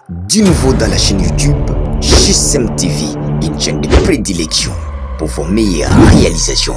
Du nouveau dans la chaîne YouTube GSM TV, une chaîne de prédilection pour vos meilleures réalisations.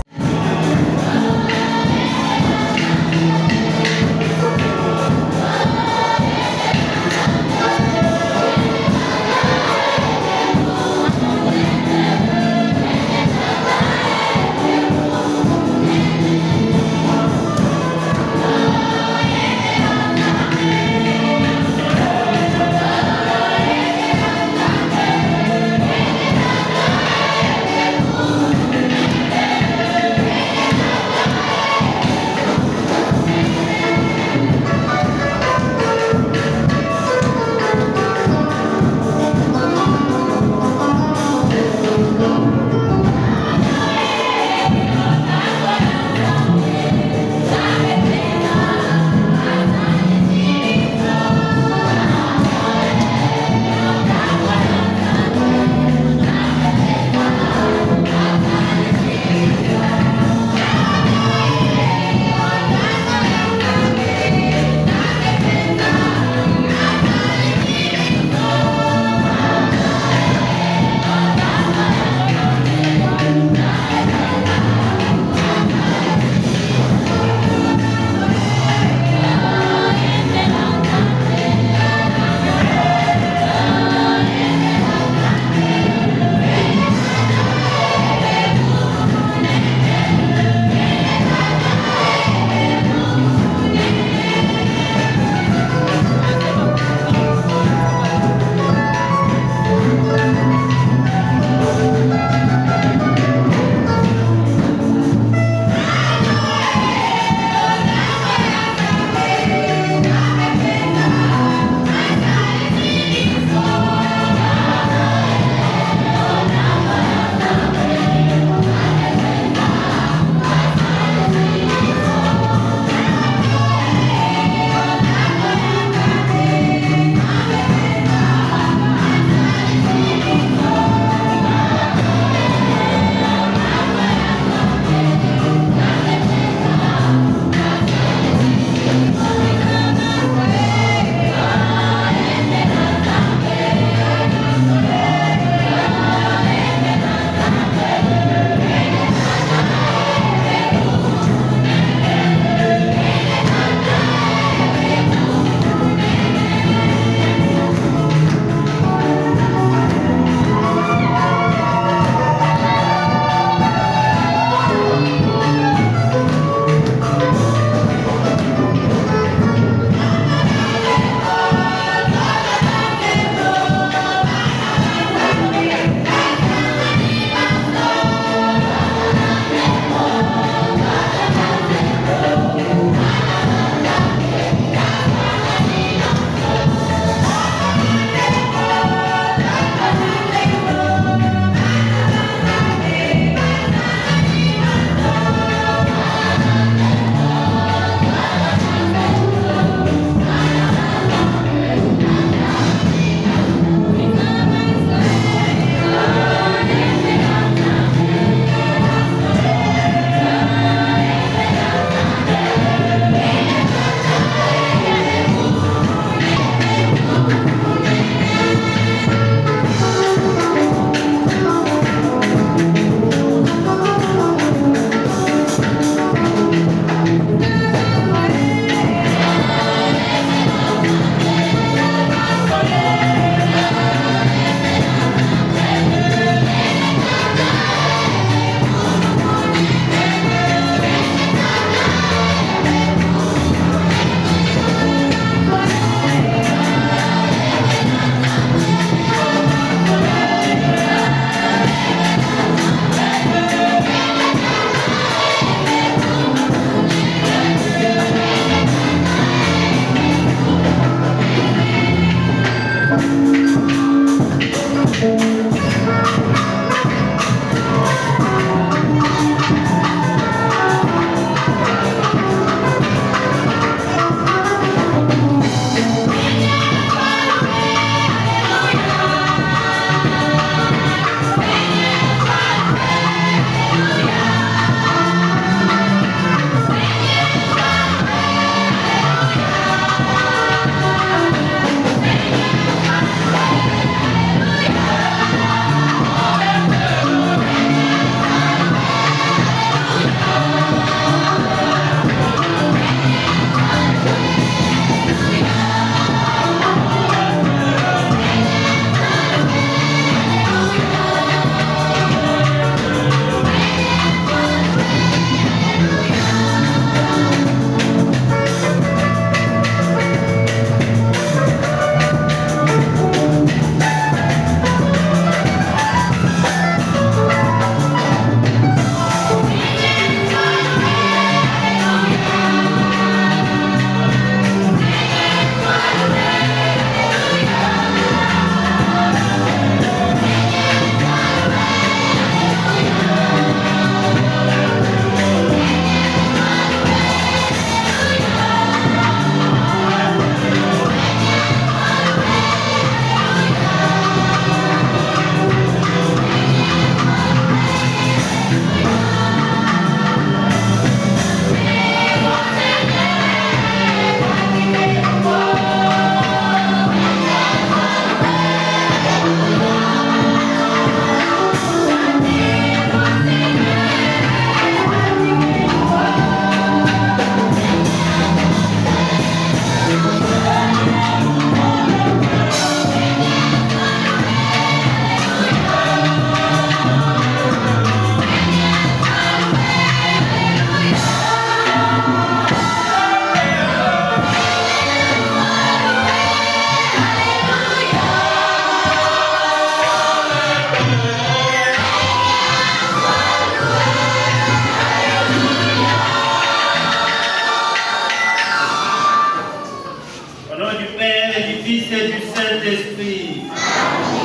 Saint-Esprit.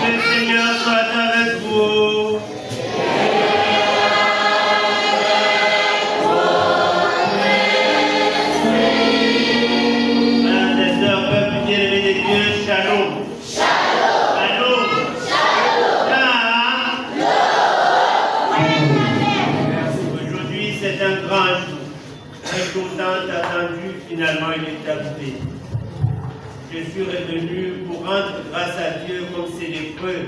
Que le Seigneur soit avec vous. Frères et sœurs, peuple bien-aimé de Dieu, shalom. Shalom. Aujourd'hui, c'est un grand jour. Très content, attendu, finalement, il est arrivé. Je suis revenu pour rendre grâce à Dieu comme célébreux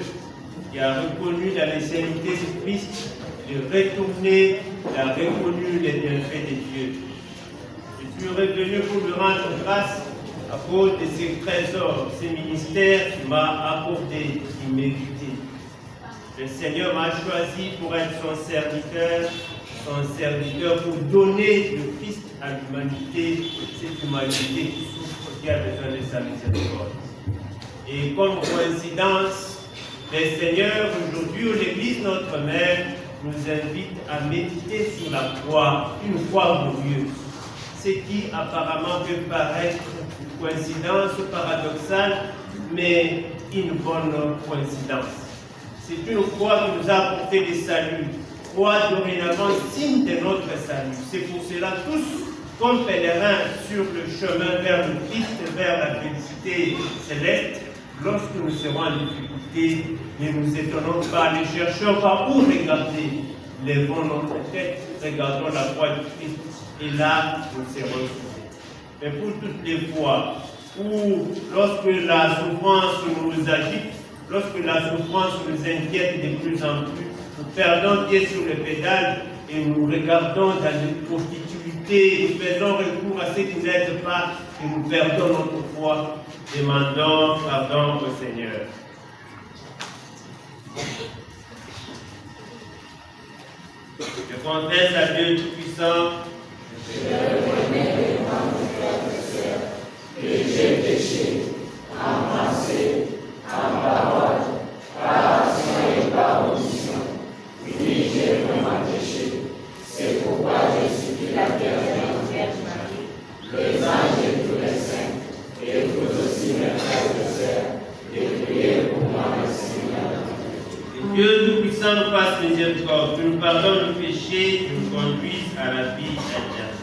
qui a reconnu la messianité du Christ, de retourner, il a reconnu les bienfaits de Dieu. Je suis revenu pour lui rendre grâce à cause de ses trésors, ces ministères qu'il m'a accordés, qu'il méritait. Le Seigneur m'a choisi pour être son serviteur pour donner le Christ à l'humanité, cette humanité qui souffre, qui a besoin de sa miséricorde. Et comme coïncidence, le Seigneur, aujourd'hui, où l'Église, notre Mère, nous invite à méditer sur la croix, une croix glorieuse. Ce qui apparemment peut paraître une coïncidence paradoxale, mais une bonne coïncidence. C'est une croix qui nous a apporté le salut. Croix dorénavant signe de notre salut. C'est pour cela tous, comme pèlerins sur le chemin vers le Christ, vers la félicité céleste, lorsque nous serons en difficulté, ne nous étonnons pas, ne cherchons pas où regarder. Lèvons notre tête, regardons la croix du Christ, et là, nous serons sauvés. Mais pour toutes les fois où, lorsque la souffrance nous agite, lorsque la souffrance nous inquiète de plus en plus, nous perdons pied sur le pédale et nous regardons dans une prostituée, nous faisons recours à ce qui n'aide pas et nous perdons notre foi. Demandons pardon au Seigneur. Je confesse à Dieu Tout-Puissant que j'ai péché en pensée, en parole, par action et par omission. Oui, j'ai vraiment péché. C'est pourquoi je supplie la Vierge Marie, les anges et tous les saints, et vous aussi mes frères et sœurs, de prier pour moi le Seigneur. Que Dieu Tout-Puissant nous fasse miséricorde, que nous pardonne le péché, que nous conduise à la vie éternelle.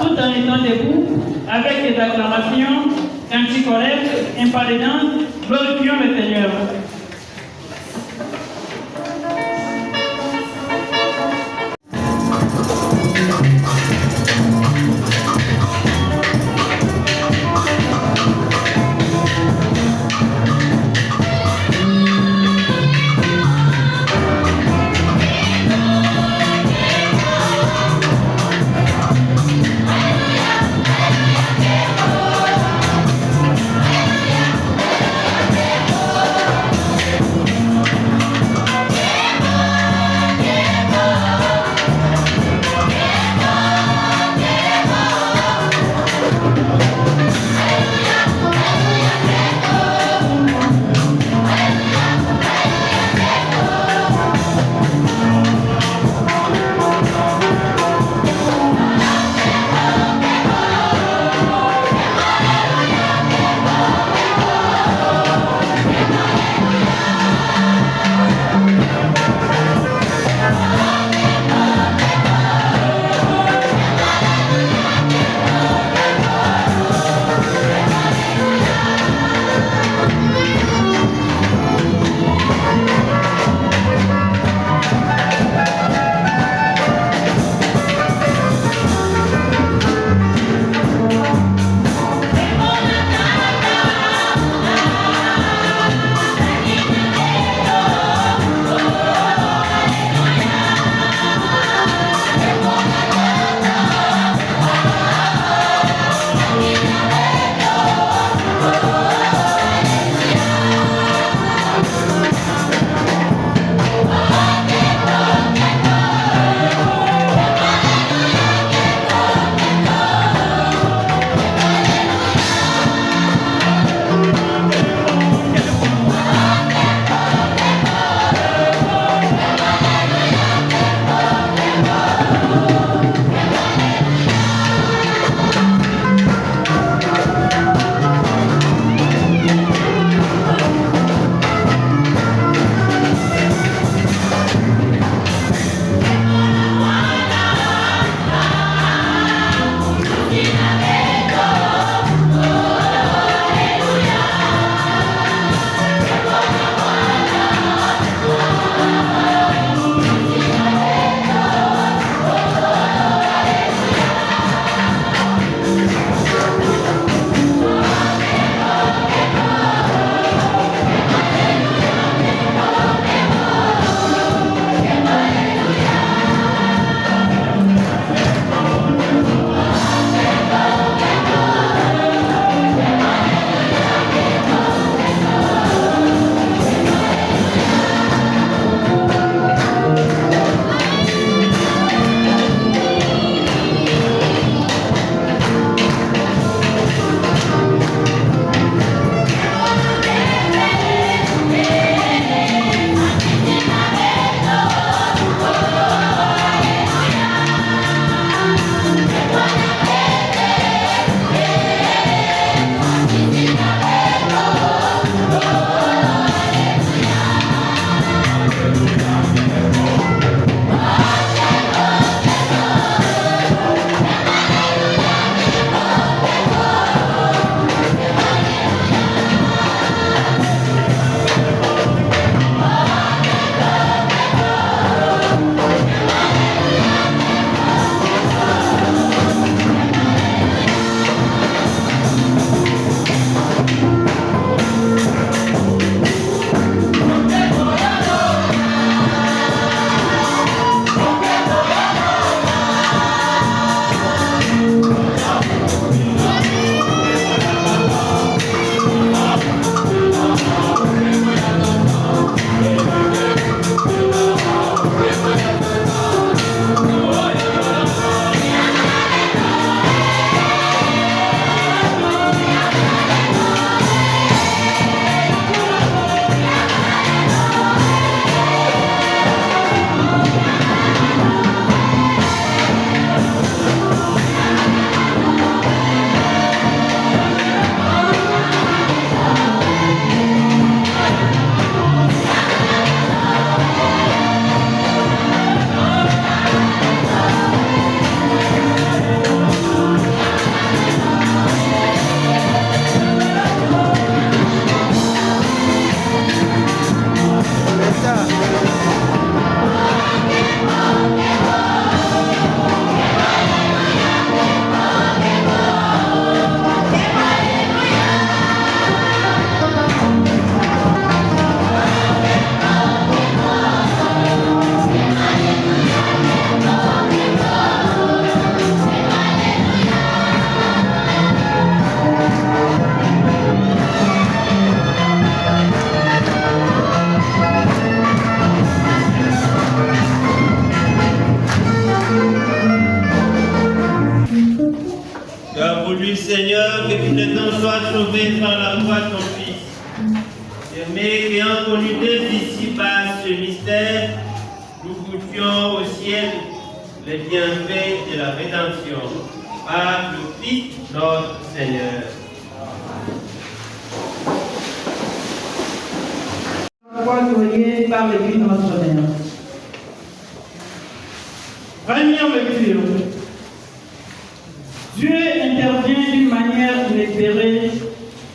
tout en étant debout, avec des acclamations, canticolettes, un pas de danse, glorifions le Seigneur. Hallelujah. as voulu, Seigneur, que tous les hommes soient sauvés par la foi de ton Fils. Mais ayant connu dès ici-bas ce mystère, nous goûtions au ciel les bienfaits de la rédemption par le Christ notre Seigneur. Soyez par l'Église de notre Mère. Première lecture. Dieu intervient d'une manière inespérée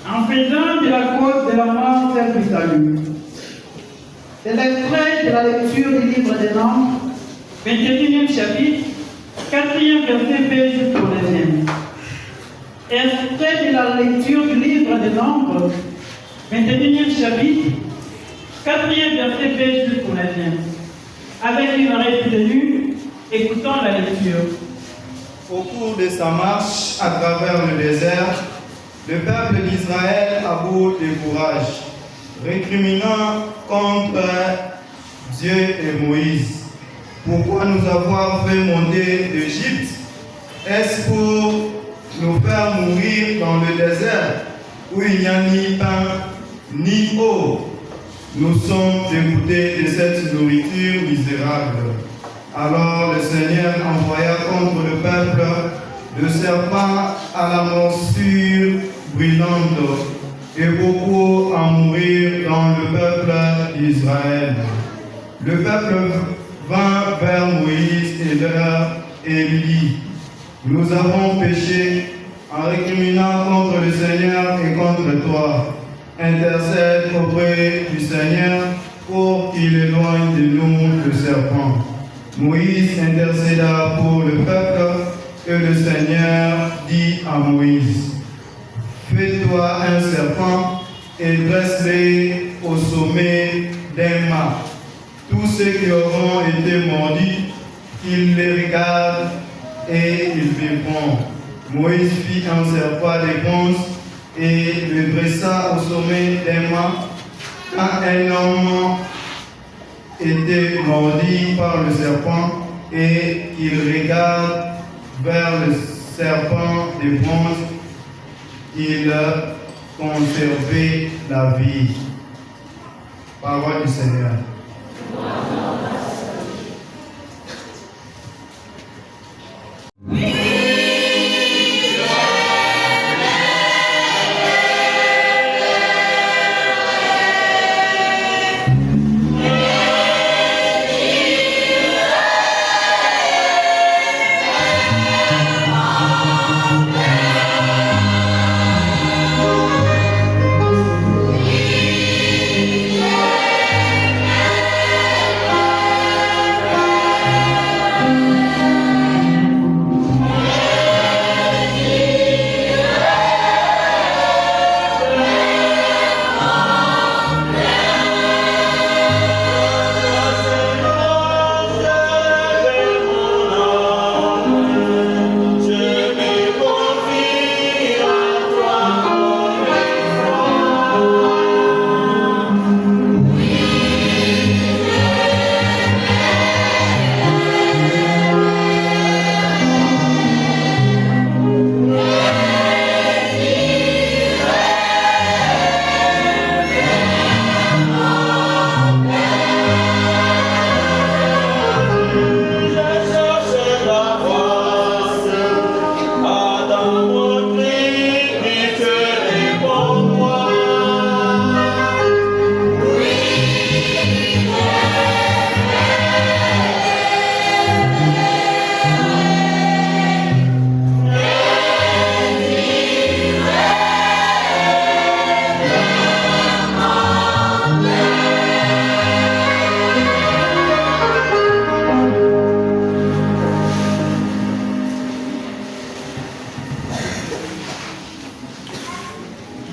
en faisant de la cause de la mort celle du salut. C'est l'extrait de la lecture du livre des Nombres, 21e chapitre, 4e verset B jusqu'au 9e. Extrait de la lecture du livre des Nombres, 21e chapitre, 4e verset B jusqu'au 9e. Avec une oreille tenue, écoutons la lecture. Au cours de sa marche à travers le désert, le peuple d'Israël aboute de courage, récriminant contre Dieu et Moïse. Pourquoi nous avoir fait monter d'Égypte? Est-ce pour nous faire mourir dans le désert où il n'y a ni pain ni eau? Nous sommes dégoûtés de cette nourriture misérable. Alors le Seigneur envoya contre le peuple le serpent à la morsure brûlante, et beaucoup en mourirent dans le peuple d'Israël. Le peuple vint vers Moïse et lui dit: Nous avons péché en récriminant contre le Seigneur et contre toi. Intercède auprès du Seigneur pour qu'il éloigne de nous le serpent. Moïse intercéda pour le peuple, et le Seigneur dit à Moïse: Fais-toi un serpent et dresse-les au sommet d'un mât. Tous ceux qui auront été mordus, qu'ils les regardent et ils vivront. Moïse fit un serpent de bronze et le dressa au sommet d'un mât. Quand un homme était mordu par le serpent et qu'il regarde vers le serpent de bronze, il conservait la vie. Parole du Seigneur.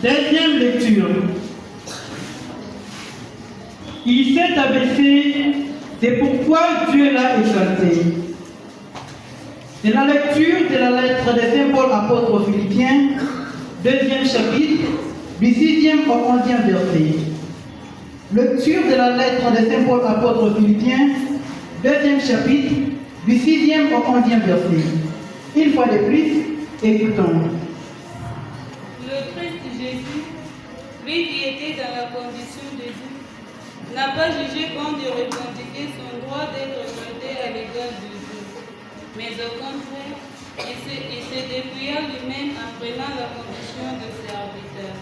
Deuxième lecture. Il s'est abaissé, c'est pourquoi Dieu l'a exalté. C'est la lecture de la lettre de Saint Paul apôtre aux Philippiens, 2e chapitre, du 6e au 11e verset. Lecture de la lettre de Saint Paul apôtre aux Philippiens, 2e chapitre, du 6e au 11e verset. Une fois de plus, écoutons. Le Christ Jésus, lui qui était dans la condition de Dieu, n'a pas jugé bon de revendiquer son droit d'être traité à l'égard de Dieu, mais au contraire, il se dépouilla lui-même en prenant la condition de serviteur.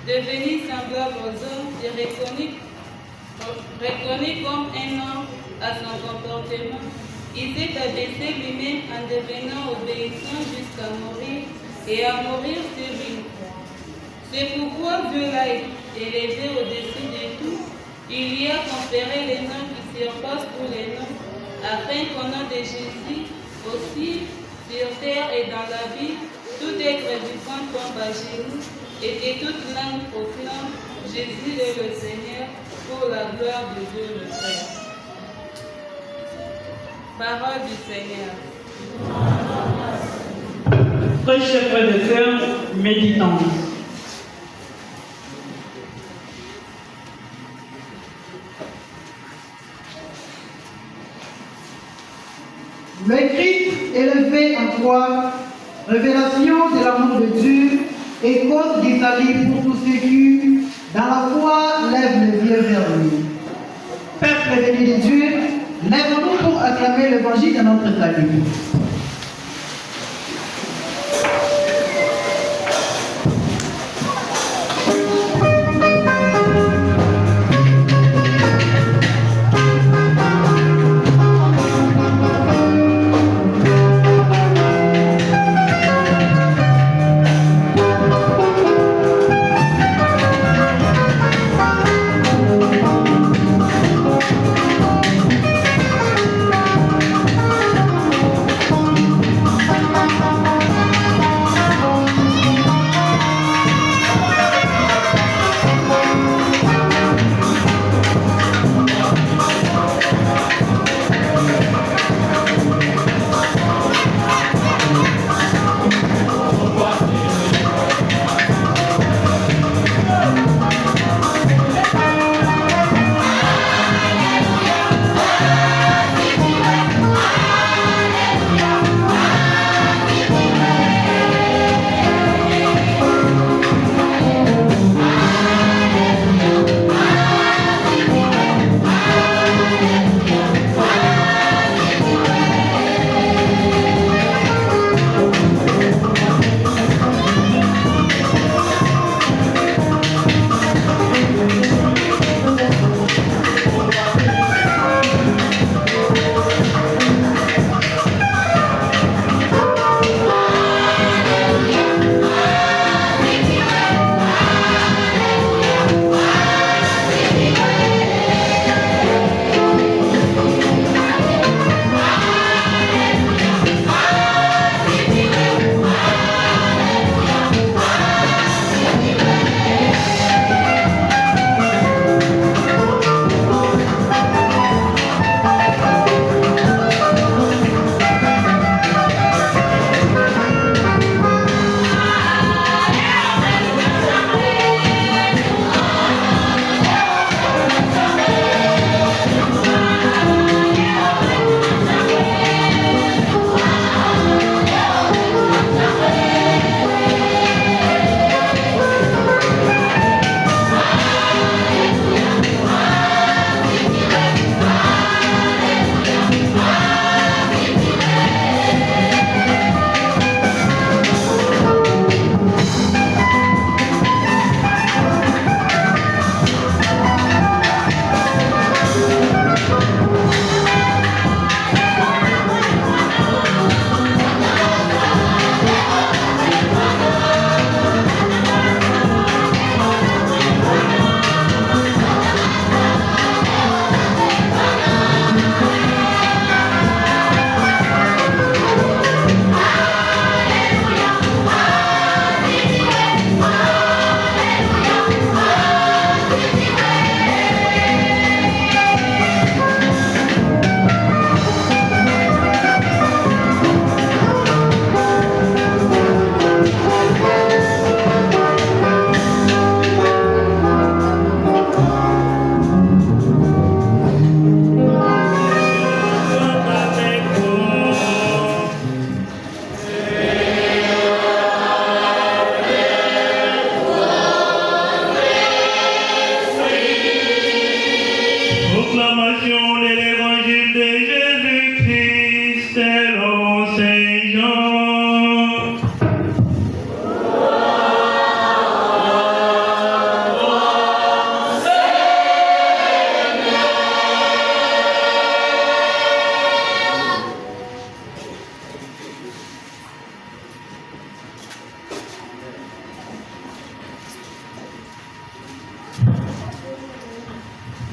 Devenu semblable aux hommes et reconnu comme un homme à son comportement, il s'est abaissé lui-même en devenant obéissant jusqu'à mourir et à mourir sur une croix. C'est pourquoi Dieu l'a élevé au-dessus de tout. Il lui a conféré les noms qui surpassent tous les noms, afin qu'au nom de Jésus, aussi, sur terre et dans la vie, tout être vivant tombe à genoux et que toute langue proclame Jésus est le Seigneur pour la gloire de Dieu le Père. Parole du Seigneur. Très chers frères et sœurs, méditons. Le Christ élevé en croix, révélation de l'amour de Dieu et cause du salut pour tous ceux qui, dans la foi, lèvent les yeux vers lui. Peuple béni de Dieu, lèvons-nous pour acclamer l'évangile de notre salut. Amen.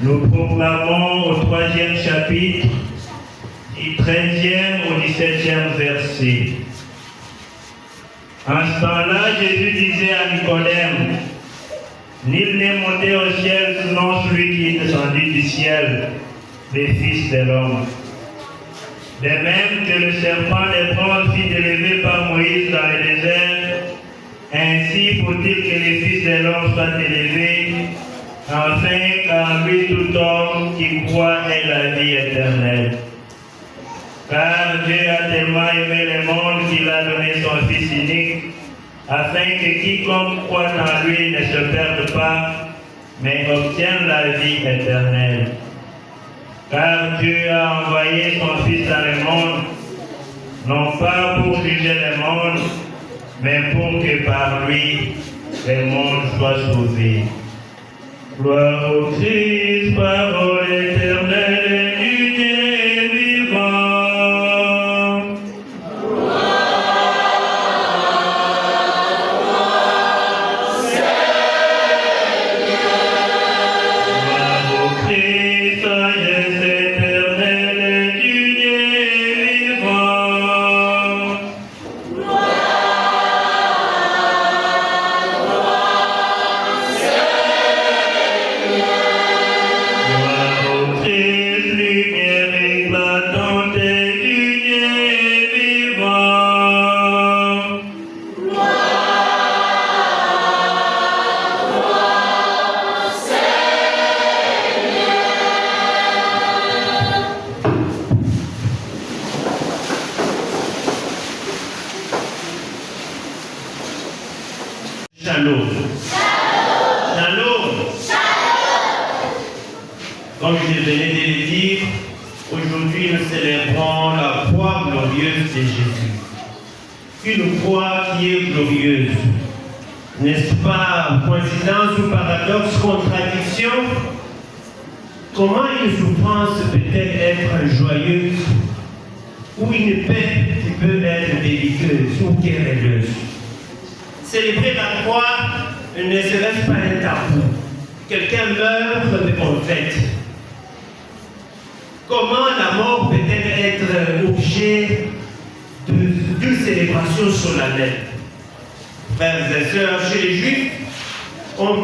nous proclamons au 3e chapitre, du 13e au 17e verset. En ce temps-là, Jésus disait à Nicodème, nul n'est monté au ciel, sinon celui qui est descendu du ciel, le Fils de l'homme. De même que le serpent des bronzes fut élevé par Moïse dans le désert, ainsi faut-il que le Fils de l'homme soit élevé, afin qu'en lui tout homme qui croit ait la vie éternelle. Car Dieu a tellement aimé le monde qu'il a donné son Fils unique, afin que quiconque croit en lui ne se perde pas, mais obtienne la vie éternelle. Car Dieu a envoyé son Fils dans le monde, non pas pour juger le monde, mais pour que par lui, le monde soit sauvé. Gloire au Christ, parole éternelle du Dieu vivant. Shalom. Shalom. Comme je venais de le dire, aujourd'hui nous célébrons la croix glorieuse de Jésus. Une croix qui est glorieuse. N'est-ce pas coïncidence ou paradoxe, contradiction? Comment une souffrance peut-elle être joyeuse ou une paix qui peut être belliqueuse ou querelleuse? Célébrer la croix ne serait pas un tabou. Quelqu'un meurt, mais on fête. Comment la mort peut-elle être objet d'une célébration solennelle? Frères et sœurs, chez les Juifs, on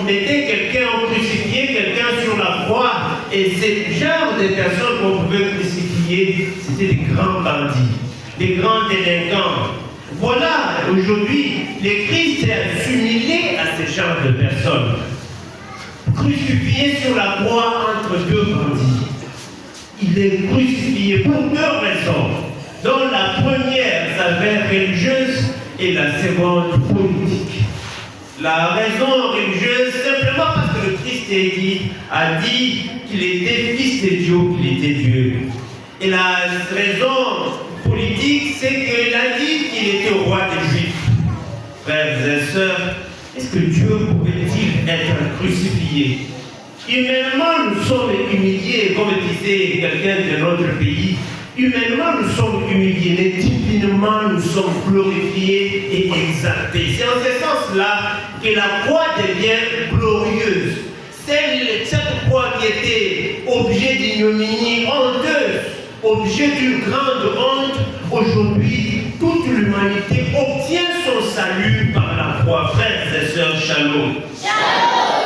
mettait quelqu'un, on crucifiait quelqu'un sur la croix, et ce genre de personnes qu'on pouvait crucifier, c'était des grands bandits, des grands délinquants. Voilà, aujourd'hui, le Christ est assimilé à ce genre de personnes. Crucifié sur la croix entre deux bandits. Il est crucifié pour deux raisons, dont la première s'avère religieuse et la seconde politique. La raison religieuse, simplement parce que le Christ a dit qu'il était fils de Dieu, qu'il était Dieu. Et la raison politique, c'est qu'il a dit qu'il était roi des Juifs. Frères et sœurs, est-ce que Dieu pouvait-il être crucifié? Humainement, nous sommes humiliés, comme disait quelqu'un de notre pays. Humainement, nous sommes humiliés, mais divinement, nous sommes glorifiés et exaltés. C'est en ce sens-là que la croix devient glorieuse. Cette croix qui était objet d'ignominie honteuse, objet d'une grande honte, aujourd'hui, toute l'humanité obtient son salut par la croix. Frères et sœurs, shalom. Shalom.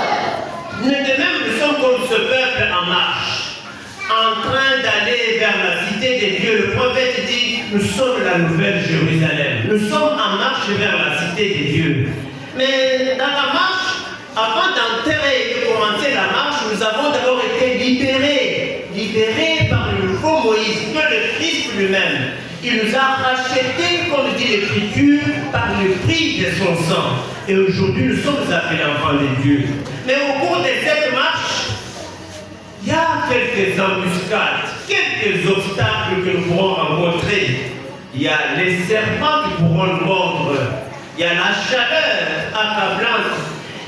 De même, nous sommes comme ce peuple en marche, en train d'aller vers la cité de Dieu. Le prophète dit, nous sommes la nouvelle Jérusalem. Nous sommes en marche vers la cité de Dieu. Mais dans la marche, avant d'entrer et de commencer la marche, nous avons d'abord été libérés par le nouveau Moïse, que le Christ lui-même. Il nous a rachetés, comme dit l'Écriture, par le prix de son sang. Et aujourd'hui, nous sommes appelés enfants de Dieu. Mais au cours de cette marche, il y a quelques embuscades, quelques obstacles que nous pourrons rencontrer. Il y a les serpents qui pourront nous mordre. Il y a la chaleur accablante.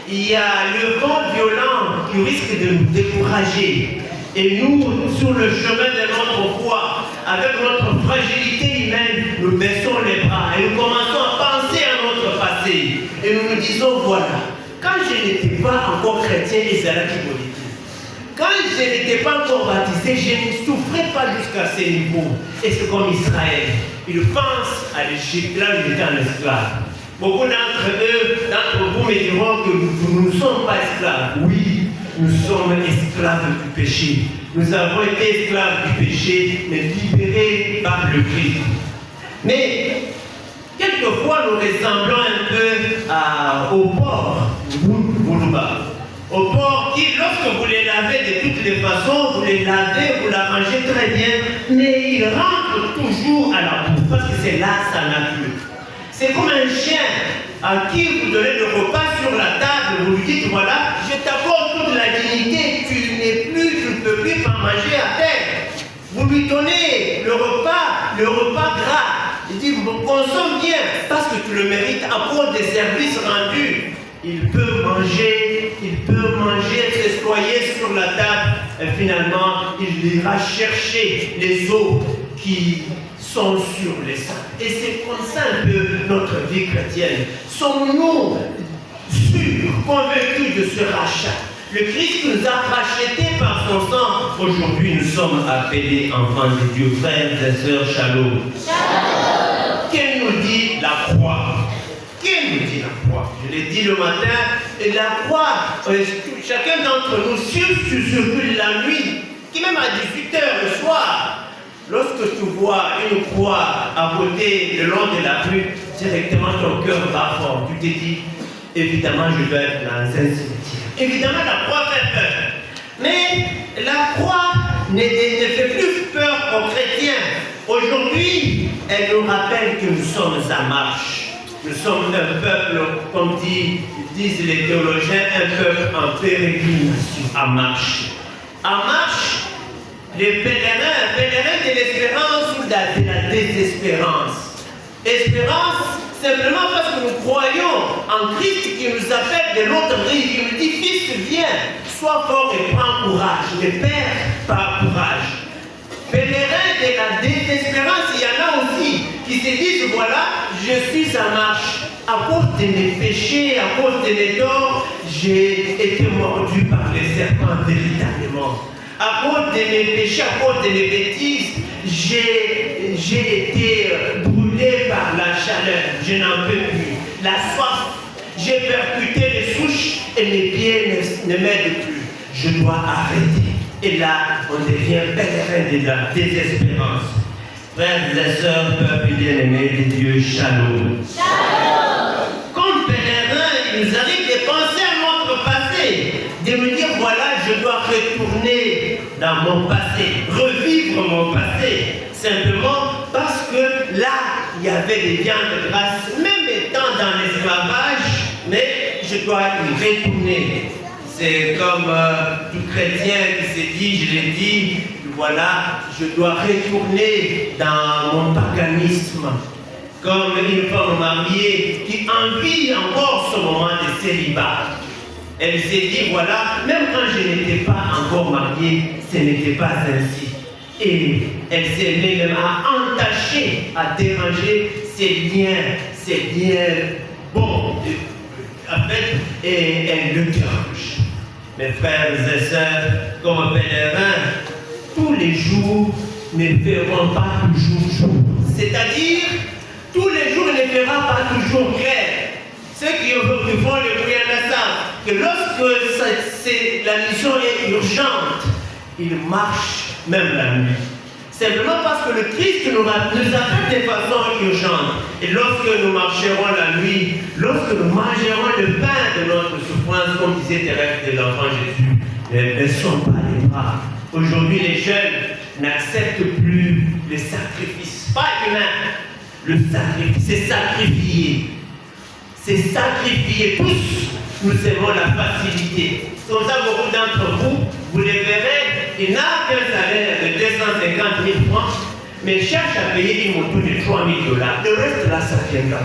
Il y a le vent violent qui risque de nous décourager. Et nous, sur le chemin de notre foi, avec notre fragilité humaine, nous baissons les bras et nous commençons à penser à notre passé. Et nous nous disons, voilà, quand je n'étais pas encore chrétien, et c'est là qui me dit. Quand je n'étais pas encore baptisé, je ne souffrais pas jusqu'à ce niveau. Et c'est comme Israël. Ils pensent à l'Égypte, là où ils étaient en esclave. Beaucoup d'entre vous me diront que nous ne sommes pas esclaves. Oui, nous sommes esclaves du péché. Nous avons été esclaves du péché, mais libérés par le Christ. Mais, quelquefois, nous ressemblons un peu au porc, au porc qui, lorsque vous les lavez de toutes les façons, vous les lavez, vous l'arrangez très bien, mais il rentre toujours à la boue, parce que c'est là sa nature. C'est comme un chien à qui vous donnez le repas sur la table, vous lui dites, voilà, je t'apporte toute la dignité, tu ne peux plus pas manger à terre. Vous lui donnez le repas gras. Il dit, consomme bien, parce que tu le mérites à cause des services rendus. Il peut manger, s'essoyer sur la table, et finalement, il ira chercher les eaux qui sont sur les saints. Et c'est comme ça un peu notre vie chrétienne. Sommes-nous sûrs, convaincus de ce rachat? Le Christ nous a rachetés par son sang. Aujourd'hui, nous sommes appelés enfants de Dieu, frères et sœurs, shalom. Qu'elle nous dit la croix? Qu'elle nous dit la croix? Je l'ai dit le matin, et la croix, chacun d'entre nous, surtout la nuit, qui même à 18h le soir, lorsque tu vois une croix à côté, le long de la rue, directement ton cœur bat fort. Tu te dis, évidemment, je dois être dans un cimetière. Évidemment, la croix fait peur. Mais la croix ne fait plus peur aux chrétiens. Aujourd'hui, elle nous rappelle que nous sommes en marche. Nous sommes un peuple, comme disent les théologiens, un peuple en pérégrination, en marche. En marche, les pèlerins de l'espérance ou de la désespérance. Espérance, simplement parce que nous croyons en Christ qui nous appelle de l'autre rive. Il nous dit, fils, viens, sois fort et prends courage. Ne perds pas courage. Pèlerins de la désespérance, il y en a aussi qui se disent, voilà, je suis en marche. À cause de mes péchés, à cause de mes torts, j'ai été mordu par les serpents véritablement. À cause de mes péchés, à cause de mes bêtises, j'ai été brûlé par la chaleur. Je n'en peux plus. La soif, j'ai percuté les souches et mes pieds ne m'aident plus. Je dois arrêter. Et là, on devient pèlerin de la désespérance. Frères et sœurs, peuple bien-aimé de Dieu, shalom. Shalom. Comme pèlerin, il nous arrive de penser à notre passé, de me dire, voilà, je dois retourner dans mon passé, revivre mon passé, simplement parce que là, il y avait des viandes grasses, même étant dans l'esclavage, mais je dois y retourner. C'est comme tout chrétien qui se dit, je l'ai dit, voilà, je dois retourner dans mon paganisme. Comme une femme mariée qui envie encore ce moment de célibat. Elle s'est dit, voilà, même quand je n'étais pas encore mariée, ce n'était pas ainsi. Et elle s'est même à entacher, à déranger ses liens bons, en fait, et elle le dérange. Mes frères et sœurs, comme pèlerins, tous les jours ne feront pas toujours jour. C'est-à-dire, tous les jours ne fera pas toujours clair. Ceux qui font le bruit en savent que lorsque la mission est urgente, ils marchent même la nuit. Simplement parce que le Christ nous appelle de façon urgente. Et lorsque nous marcherons la nuit, lorsque nous mangerons le pain de notre souffrance, comme disait Thérèse de l'enfant Jésus, ne sont pas les bras. Aujourd'hui, les jeunes n'acceptent plus les sacrifices, pas humains. Le sacrifice, c'est sacrifier. C'est sacrifier. Tous, nous aimons la facilité. Comme ça, beaucoup d'entre vous, vous les verrez, il n'a qu'un salaire de 250 000 francs, mais cherche à payer une moto de 3 000 $. Le reste là, ça viendra.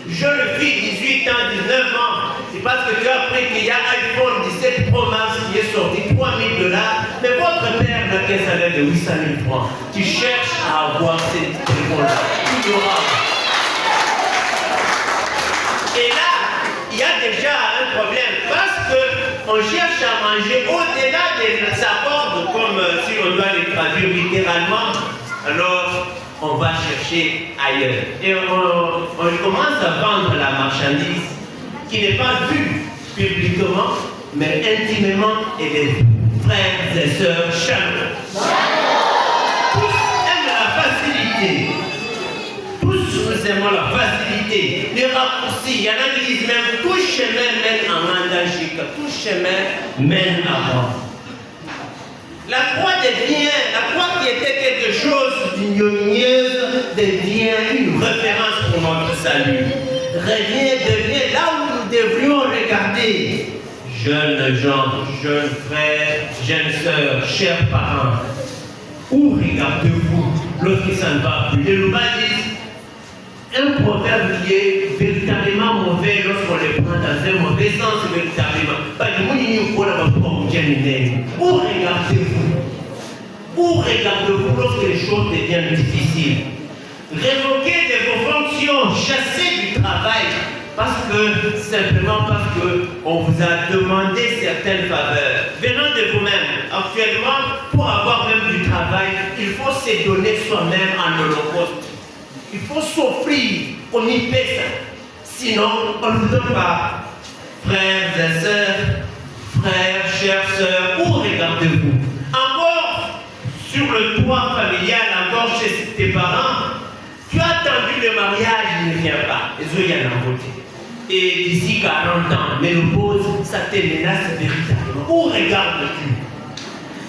Jeune fille, 18 ans, 19 ans, c'est parce que tu as appris qu'il y a iPhone 17 Pro Max qui est sorti, 3 000 $, mais votre père n'a qu'un salaire de 800 000 francs. Tu cherches à avoir ces téléphones-là. Tu l'auras. Et là, il y a déjà un problème parce qu'on cherche à manger au-delà de littéralement, alors on va chercher ailleurs. Et on commence à vendre la marchandise qui n'est pas vue publiquement, mais intimement, et les frères et sœurs chaleureux. Tous aiment la facilité. Tous nous aimons la facilité, les raccourcis. Il y en a qui disent même tout chemin mène à Mandajika, tout chemin mène à Rome. La croix qui était quelque chose d'ignominieuse, devient une référence pour notre salut. Devient là où nous devrions regarder. Jeunes gens, jeunes frères, jeunes sœurs, chers parents, où regardez-vous lorsque ça ne va plus? Les Louba disent un proverbe qui est véritablement mauvais lorsqu'on le prend dans un mauvais sens, véritablement. Où regardez-vous? Où regardez-vous lorsque les choses deviennent difficiles? Révoquez de vos fonctions, chassez du travail, simplement parce qu'on vous a demandé certaines faveurs. Venant de vous-même, actuellement, pour avoir même du travail, il faut se donner soi-même en holocauste. Il faut s'offrir qu'on y paie ça. Sinon, on ne vous donne pas. Frères et sœurs, frères, chères sœurs, où regardez-vous? Encore sur le toit familial, encore chez tes parents, tu as attendu le mariage, il ne vient pas. Les yeux, il y en a côté. Et d'ici 40 ans, ménopause, ça te menace véritablement. Où regardes-tu?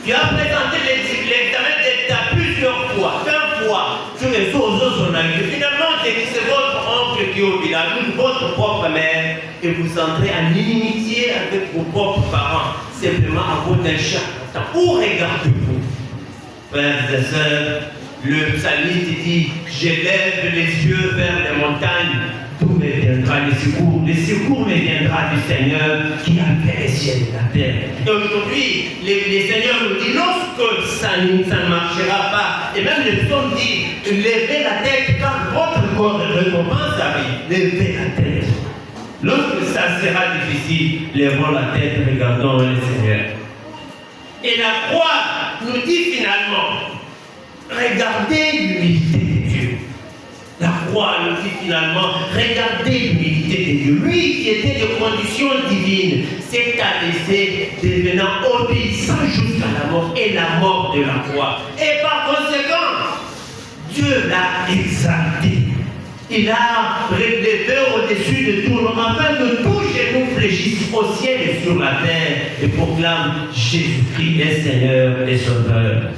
Tu as présenté l'examen d'État plusieurs fois, 20 fois, sur les autres journalistes. Finalement, c'est votre oncle qui est au village, votre propre mère, et vous entrez en inimitié avec vos propres parents, simplement à cause d'un chat. Où regardez-vous? Frères et sœurs, le psalmiste dit, j'élève les yeux vers les montagnes, d'où me viendra le secours? Le secours me viendra du Seigneur qui a fait les ciels et la terre. Et aujourd'hui, les Seigneurs nous disent, lorsque ça ne marchera pas, et même le psaume dit, levez la tête car votre corps recommence à vivre. Levez la tête. Lorsque ça sera difficile, levons la tête, regardons le Seigneur. Et la croix nous dit finalement, regardez l'humilité de Dieu. La croix nous dit finalement, regardez l'humilité de Dieu. Lui qui était de condition divine, s'est abaissé, devenant obéissant jusqu'à la mort et la mort de la croix. Et par conséquent, Dieu l'a exalté. Il a relevé au-dessus de tout l'homme afin que tout genou fléchisse au ciel et sur la terre et proclame Jésus-Christ est Seigneur et Sauveur.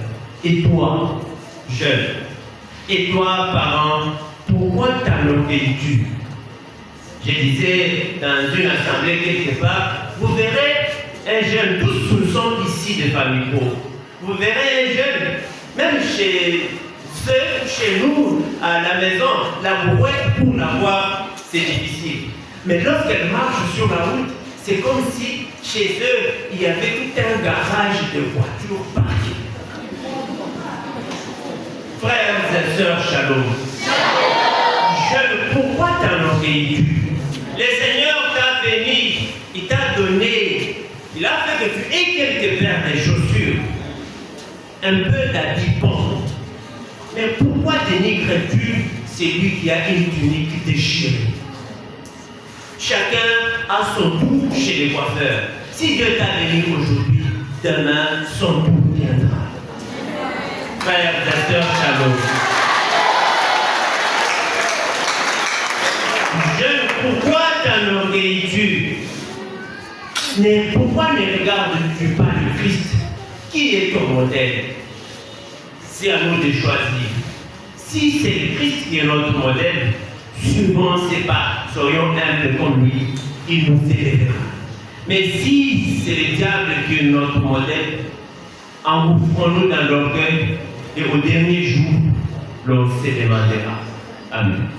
Et toi, jeune, et toi, parent, pourquoi t'enorgueillis-tu? Je disais dans une assemblée quelque part, vous verrez un jeune, tous nous sommes ici des familles pauvres. Vous verrez un jeune, même chez nous, à la maison, la brouette pour l'avoir, c'est difficile. Mais lorsqu'elle marche sur la route, c'est comme si chez eux, il y avait tout un garage de voitures parquées. Frères et sœurs, shalom. Jeune, pourquoi t'enorgueillis-tu? Le Seigneur t'a béni, il t'a donné, il a fait que tu aies quelques paires de chaussures, un peu d'habits bons. Mais pourquoi dénigres-tu celui qui a une tunique déchirée? Chacun a son bout chez les coiffeurs. Si Dieu t'a béni aujourd'hui, demain, son bout viendra. Frères et sœurs, shalom. Jeune, pourquoi t'enorgueillis-tu? Pourquoi ne regardes-tu pas le Christ? Qui est ton modèle? C'est à nous de choisir. Si c'est le Christ qui est notre modèle, suivons ses pas, soyons humbles comme lui, il nous élèvera. Mais si c'est le diable qui est notre modèle, engouffrons-nous dans l'orgueil et au dernier jour, l'on se demandera. Amen.